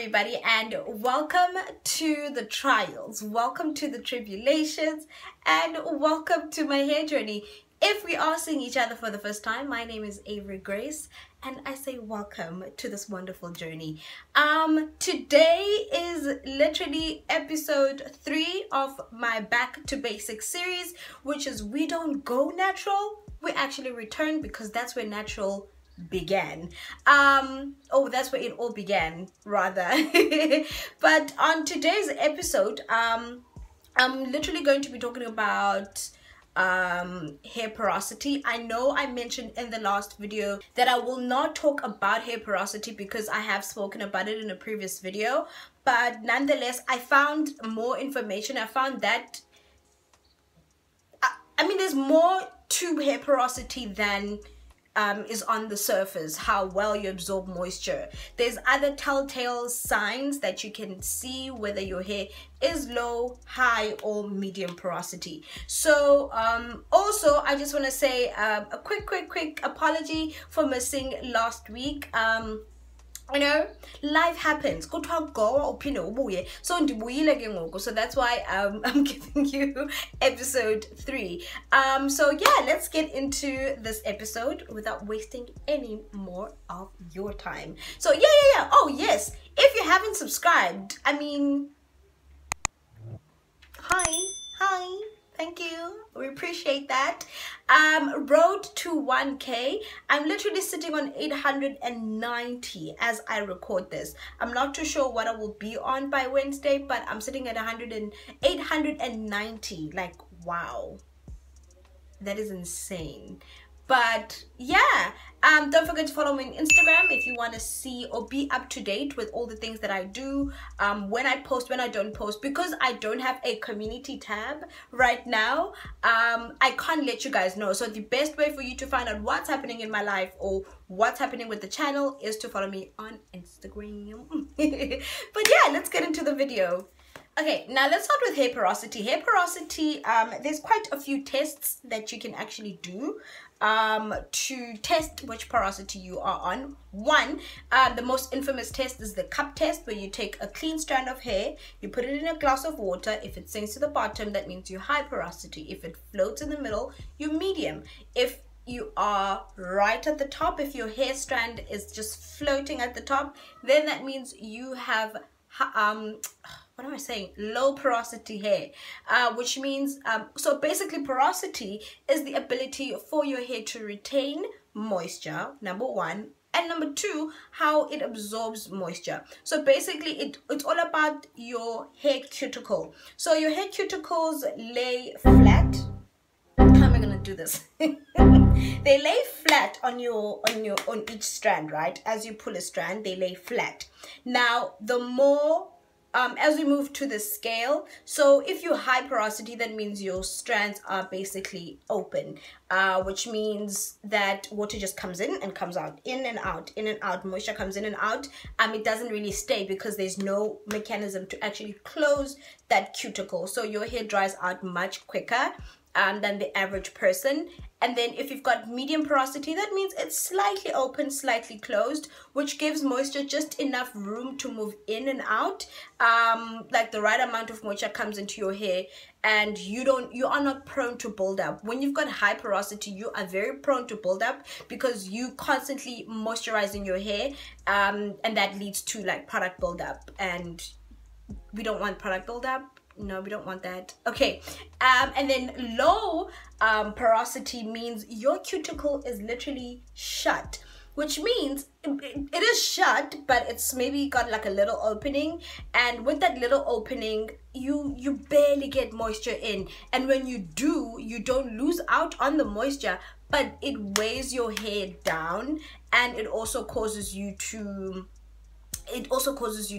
everybody, and welcome to the trials, welcome to the tribulations, and welcome to my hair journey. If we are seeing each other for the first time, my name is AvoryGrace, and I say welcome to this wonderful journey. Today is literally episode 3 of my Back to Basics series, which is we don't go natural, we actually return, because that's where natural began. That's where it all began, rather. But on today's episode, I'm literally going to be talking about hair porosity. I know I mentioned in the last video that I will not talk about hair porosity because I have spoken about it in a previous video, but nonetheless I found more information. I found that I mean there's more to hair porosity than is on the surface, how well you absorb moisture. There's other telltale signs that you can see whether your hair is low, high, or medium porosity. So also I just want to say a quick apology for missing last week. You know, life happens. So that's why I'm giving you episode 3. So yeah, let's get into this episode without wasting any more of your time. So yeah. Oh yes, if you haven't subscribed, I mean, hi. Thank you. We appreciate that. Road to 1K. I'm literally sitting on 890 as I record this. I'm not too sure what I will be on by Wednesday, but I'm sitting at 890. Like, wow. That is insane. But yeah, don't forget to follow me on Instagram if you want to see or be up to date with all the things that I do, when I post, when I don't post. Because I don't have a community tab right now, I can't let you guys know. So the best way for you to find out what's happening in my life or what's happening with the channel is to follow me on Instagram. But yeah, let's get into the video. Okay, now let's start with hair porosity. Hair porosity, there's quite a few tests that you can actually do to test which porosity you are on. One, the most infamous test is the cup test, where you take a clean strand of hair, you put it in a glass of water. If it sinks to the bottom, that means you're high porosity. If it floats in the middle, you're medium. If you are right at the top, if your hair strand is just floating at the top, then that means you have what am I saying? Low porosity hair, which means, so basically porosity is the ability for your hair to retain moisture, number one, and number two, how it absorbs moisture. So basically it's all about your hair cuticle. So your hair cuticles lay flat. How am I gonna do this? They lay flat on each strand, right? As you pull a strand, they lay flat. Now the more as we move to the scale, so if you're high porosity, that means your strands are basically open, which means that water just comes in and comes out, in and out, moisture comes in and out. It doesn't really stay because there's no mechanism to actually close that cuticle, so your hair dries out much quicker than the average person. And then if you've got medium porosity, that means it's slightly open, slightly closed, which gives moisture just enough room to move in and out. Like the right amount of moisture comes into your hair, and you are not prone to buildup. When you've got high porosity, you are very prone to buildup because you constantly moisturizing your hair, and that leads to like product buildup, and we don't want product buildup. No, we don't want that. Okay, and then low porosity means your cuticle is literally shut, which means it is shut, but it's maybe got like a little opening, and with that little opening you barely get moisture in, and when you do, you don't lose out on the moisture, but it weighs your hair down, and it also causes you to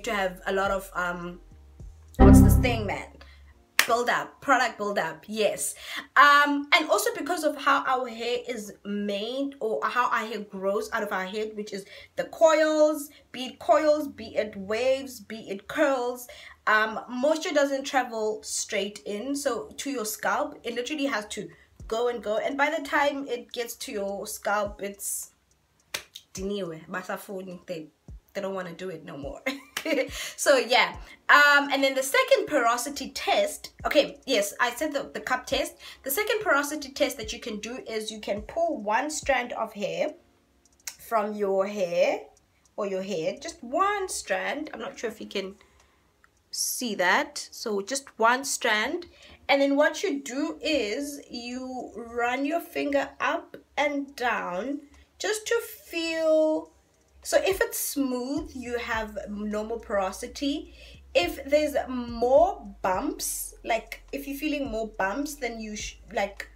have a lot of what's this thing, man? Product buildup, yes. And also because of how our hair is made, or how our hair grows out of our head, which is the coils, be it waves, be it curls, moisture doesn't travel straight in, so to your scalp, it literally has to go, and by the time it gets to your scalp, it's diniwe, they don't want to do it no more. So yeah, and then the second porosity test, okay, yes, I said the cup test. The second porosity test that you can do is you can pull one strand of hair from your hair or your hair, just one strand. I'm not sure if you can see that. So just one strand, and then what you do is you run your finger up and down just to feel. So if it's smooth, you have normal porosity. If there's more bumps, like if you're feeling more bumps, then you like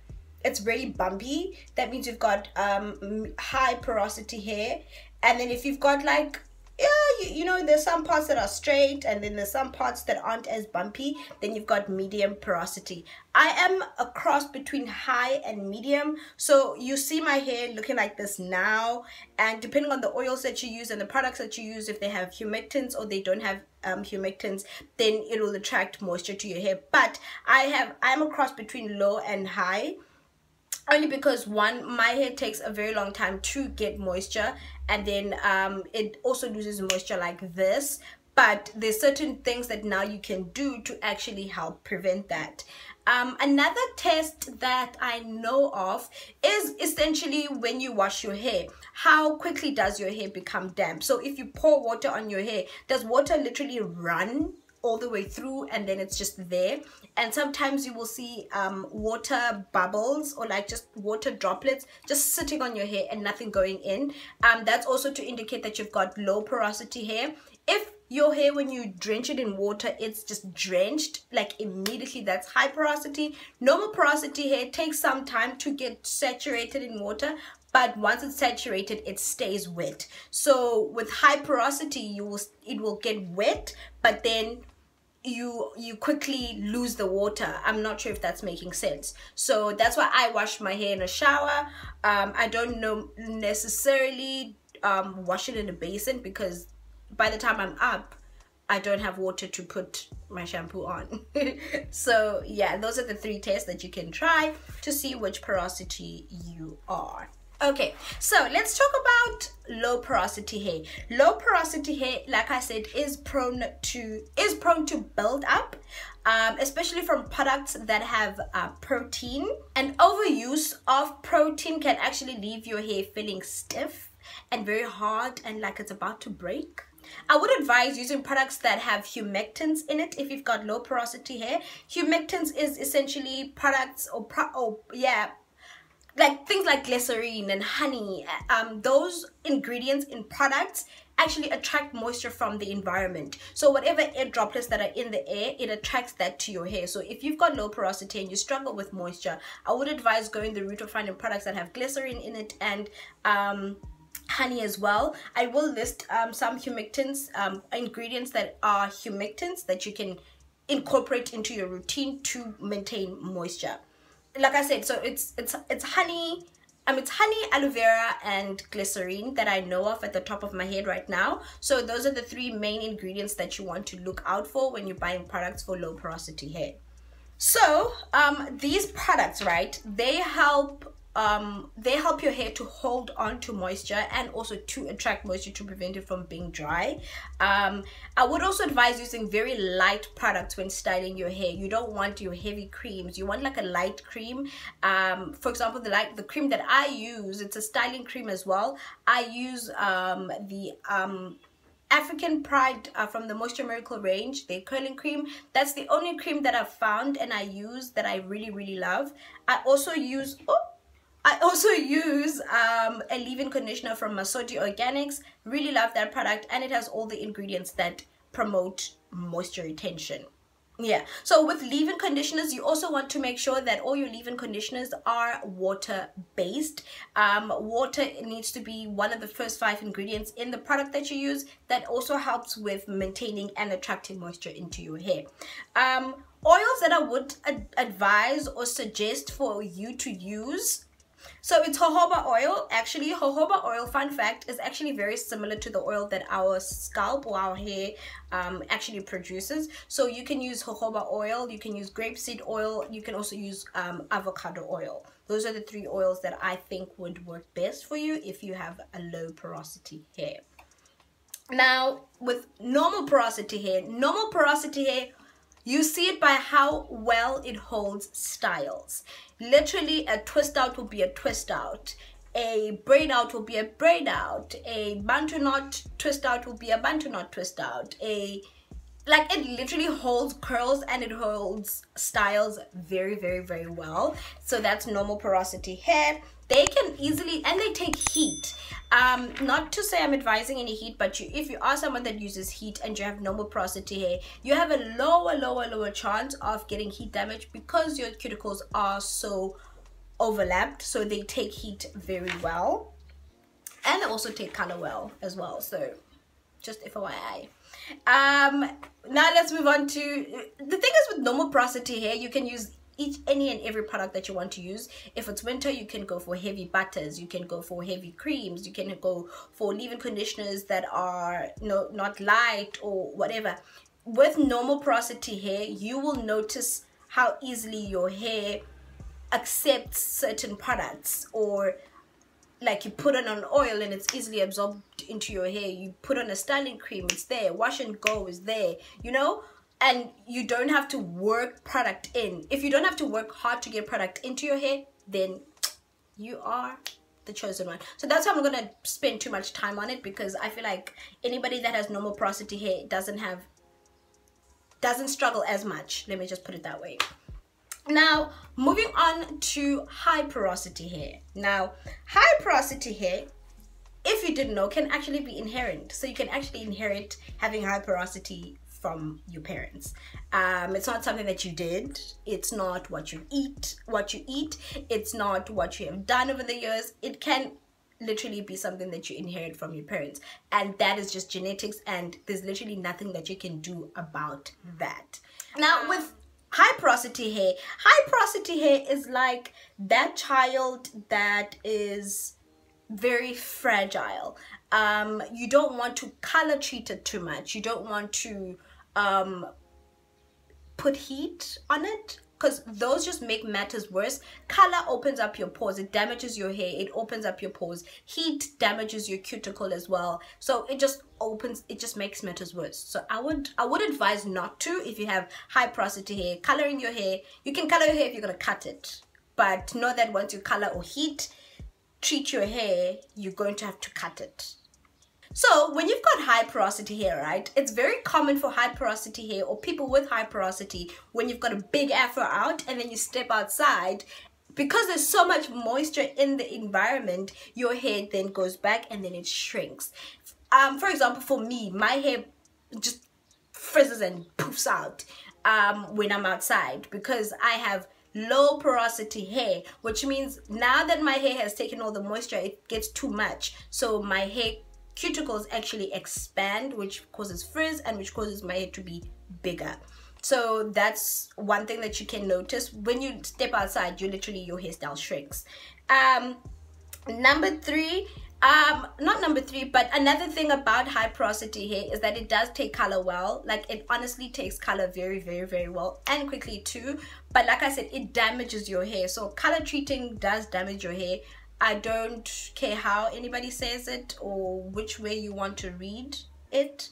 it's very bumpy, that means you've got high porosity hair. And then if you've got like, yeah, you know, there's some parts that are straight and then there's some parts that aren't as bumpy, then you've got medium porosity. I am a cross between high and medium, so you see my hair looking like this now, and depending on the oils that you use and the products that you use, if they have humectants or they don't have humectants, then it will attract moisture to your hair. But I'm a cross between low and high, only because one, my hair takes a very long time to get moisture, and then it also loses moisture like this. But there's certain things that now you can do to actually help prevent that. Another test that I know of is essentially when you wash your hair, how quickly does your hair become damp? So if you pour water on your hair, does water literally run all the way through and then it's just there? And sometimes you will see water bubbles or like just water droplets just sitting on your hair and nothing going in. That's also to indicate that you've got low porosity hair. If your hair, when you drench it in water, it's just drenched like immediately, that's high porosity. Normal porosity hair takes some time to get saturated in water, but once it's saturated, it stays wet. So with high porosity, it will get wet, but then you quickly lose the water. I'm not sure if that's making sense. So that's why I wash my hair in a shower. I don't know necessarily wash it in a basin, because by the time I'm up, I don't have water to put my shampoo on. So yeah, those are the 3 tests that you can try to see which porosity you are. Okay, so let's talk about low porosity hair. Low porosity hair, like I said, is prone to build up, especially from products that have protein. And overuse of protein can actually leave your hair feeling stiff and very hard and like it's about to break. I would advise using products that have humectants in it if you've got low porosity hair. Humectants is essentially products like things like glycerine and honey. Those ingredients in products actually attract moisture from the environment. So whatever air droplets that are in the air, it attracts that to your hair. So if you've got low porosity and you struggle with moisture, I would advise going the route of finding products that have glycerine in it and honey as well. I will list some humectants, ingredients that are humectants that you can incorporate into your routine to maintain moisture. Like I said, so it's honey, it's honey, aloe vera, and glycerine that I know of at the top of my head right now. So those are the 3 main ingredients that you want to look out for when you're buying products for low porosity hair. So these products, right, they help your hair to hold on to moisture and also to attract moisture to prevent it from being dry. I would also advise using very light products when styling your hair. You don't want your heavy creams. You want like a light cream. For example, the cream that I use, it's a styling cream as well. I use the African Pride from the Moisture Miracle range, their curling cream. That's the only cream that I've found and I use that I really love. I also use a leave-in conditioner from Masodi Organics. Really love that product, and it has all the ingredients that promote moisture retention. Yeah, so with leave-in conditioners, you also want to make sure that all your leave-in conditioners are water-based. Water needs to be one of the first 5 ingredients in the product that you use. That also helps with maintaining and attracting moisture into your hair. Oils that I would advise or suggest for you to use, so it's jojoba oil. Actually, jojoba oil, fun fact, is actually very similar to the oil that our scalp or our hair actually produces. So you can use jojoba oil, you can use grapeseed oil, you can also use avocado oil. Those are the 3 oils that I think would work best for you if you have a low porosity hair. Now, with normal porosity hair, you see it by how well it holds styles. Literally, a twist out will be a twist out. A braid out will be a braid out. A bantu knot twist out will be a bantu knot twist out. Like, it literally holds curls and it holds styles very, very, very well. So that's normal porosity hair. They can easily, and they take heat. Not to say I'm advising any heat, but if you are someone that uses heat and you have normal porosity hair, you have a lower chance of getting heat damage because your cuticles are so overlapped. So they take heat very well, and they also take color well as well. So just FYI. Now let's move on to the thing is with normal porosity hair, you can use any and every product that you want to use. If it's winter, you can go for heavy butters, you can go for heavy creams, you can go for leave-in conditioners that are not light or whatever. With normal porosity hair, you will notice how easily your hair accepts certain products, or like you put on an oil and it's easily absorbed into your hair. You put on a styling cream, it's there. Wash and go is there, and you don't have to work product in. If you don't have to work hard to get product into your hair, then you are the chosen one. So that's why I'm gonna spend too much time on it, because I feel like anybody that has normal porosity hair doesn't struggle as much. Let me just put it that way. Now, moving on to high porosity hair. Now, high porosity hair, if you didn't know, can actually be inherent. So you can actually inherit having high porosity from your parents. It's not something that you did. It's not what you eat. It's not what you have done over the years. It can literally be something that you inherit from your parents, and that is just genetics, and there's literally nothing that you can do about that. Now, with high porosity hair is like that child that is very fragile. You don't want to color treat it too much. You don't want to put heat on it, because those just make matters worse. Color opens up your pores, it damages your hair, it opens up your pores. Heat damages your cuticle as well, so it just makes matters worse. So I would advise not to. If you have high porosity hair, coloring your hair, you can color your hair if you're gonna cut it, but know that once you color or heat treat your hair, you're going to have to cut it. So when you've got high porosity hair, right, it's very common for high porosity hair, or people with high porosity, when you've got a big afro out and then you step outside, because there's so much moisture in the environment, your hair then goes back and then it shrinks. For example, for me, my hair just frizzes and poofs out when I'm outside, because I have low porosity hair, which means now that my hair has taken all the moisture, it gets too much. So my hair cuticles actually expand, which causes frizz and which causes my hair to be bigger. So that's one thing that you can notice when you step outside. Your hairstyle shrinks. Number three, not number three, but another thing about high porosity hair is that it does take color well. Like, it honestly takes color very, very, very well, and quickly too. But like I said, it damages your hair. So color treating does damage your hair. I don't care how anybody says it or which way you want to read it,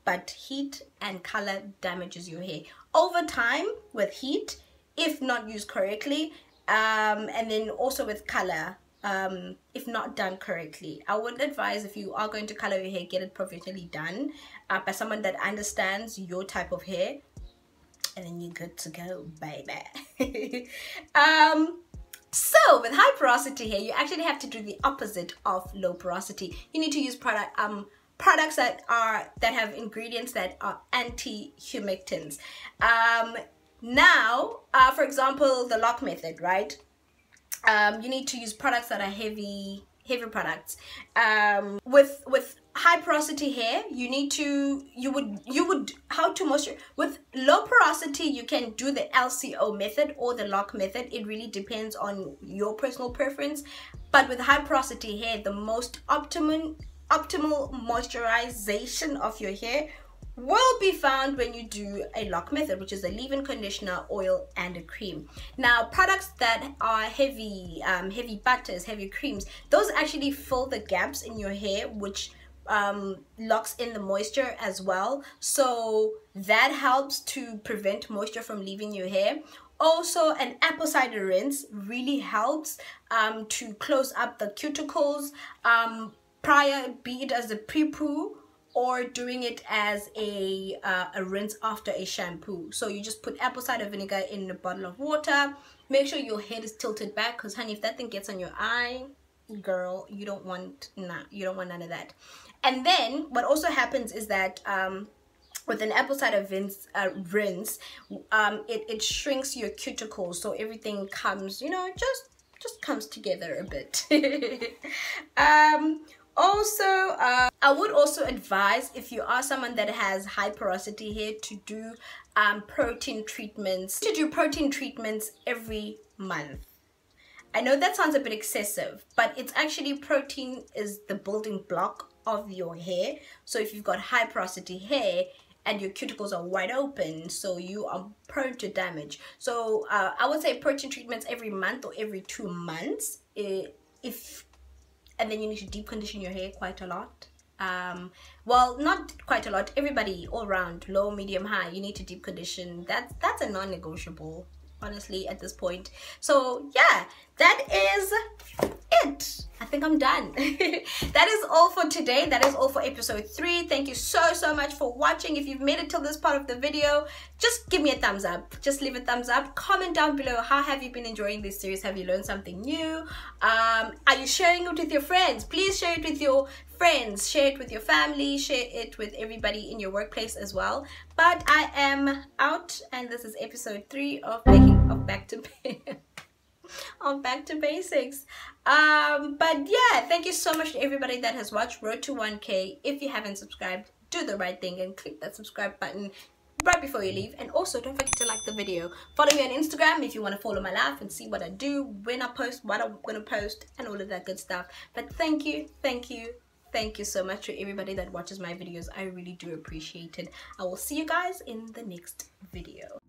but heat and color damages your hair over time with heat, if not used correctly, and then also with color, if not done correctly. I would advise, if you are going to color your hair, get it professionally done by someone that understands your type of hair, and then you're good to go, baby. So with high porosity hair, you actually have to do the opposite of low porosity. You need to use products that have ingredients that are anti-humectants. Now, for example, the lock method, right? You need to use products that are heavy products. With high porosity hair, you would how to moisturize. With low porosity, you can do the LCO method or the lock method. It really depends on your personal preference. But with high porosity hair, the most optimal moisturization of your hair will be found when you do a lock method, which is a leave-in conditioner, oil, and a cream. Now, products that are heavy butters, heavy creams, those actually fill the gaps in your hair, which locks in the moisture as well, so that helps to prevent moisture from leaving your hair. Also, an apple cider rinse really helps to close up the cuticles prior, be it as a pre-poo or doing it as a rinse after a shampoo. So you just put apple cider vinegar in a bottle of water. Make sure your head is tilted back, because honey, if that thing gets on your eye, girl, you don't want none of that. And then what also happens is that with an apple cider rinse, it shrinks your cuticles, so everything comes, you know, just comes together a bit. Also, I would also advise, if you are someone that has high porosity hair, to do protein treatments. To do protein treatments every month. I know that sounds a bit excessive, but it's actually, protein is the building block of your hair. So if you've got high porosity hair and your cuticles are wide open, so you are prone to damage. So I would say protein treatments every month or every 2 months. And then you need to deep condition your hair quite a lot. Well, not quite a lot. Everybody all around, low, medium, high, you need to deep condition. That's a non-negotiable, honestly, at this point. So yeah, that is it. I think I'm done. That is all for today. That is all for episode 3. Thank you so much for watching. If you've made it till this part of the video, just give me a thumbs up. Just leave a thumbs up. Comment down below, how have you been enjoying this series? Have you learned something new? Are you sharing it with your friends? Please share it with your friends, share it with your family, share it with everybody in your workplace as well. But I am out, and this is episode 3 of Back to Basics. But yeah, thank you so much to everybody that has watched Road to 1K. If you haven't subscribed, do the right thing and click that subscribe button right before you leave. And also, don't forget to like the video. Follow me on Instagram if you want to follow my life and see what I do, when I post, what I'm going to post, and all of that good stuff. But thank you so much to everybody that watches my videos. I really do appreciate it. I will see you guys in the next video.